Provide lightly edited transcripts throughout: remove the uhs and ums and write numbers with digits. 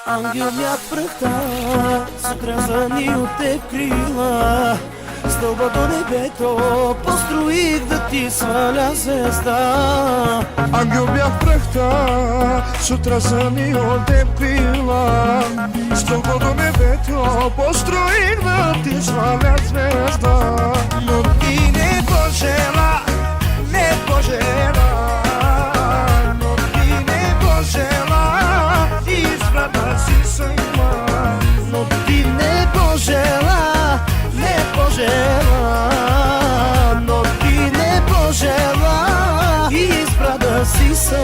Ангел над пръхта, сътресани от теб крила, стълба до небето построих да ти сваля звезда. Ангел бях пръхта, сутресани от теб крила, стълба до небето построих да ти сваля звезда. Но ти не пожела, не пожела, но ти не пожела, избра да си сама. Но ти не пожела, не пожела, но ти не пожела, избра да си сама.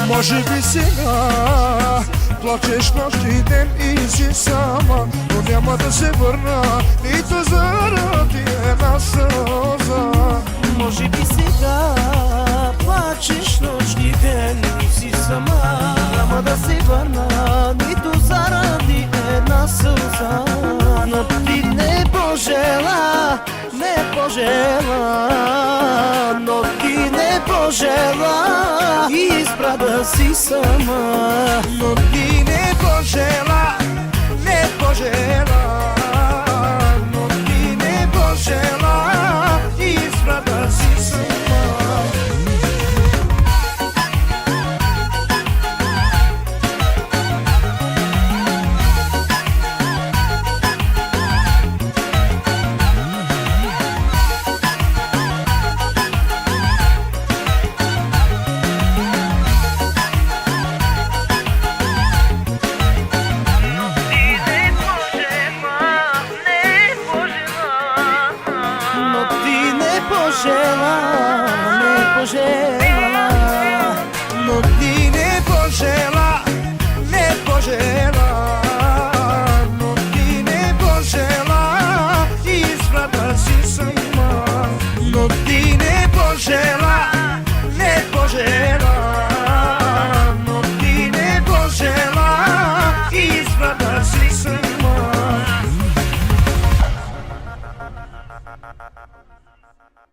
Може би сега плачеш нощ и ден и си сама, но няма да се върна нито заради една сълза. Може би сега плачеш нощ и ден и си сама, няма да се върна нито заради една сълза. Но ти не пожела, не пожела, но ти не пожела, избра да си сама. Но ти не пожела,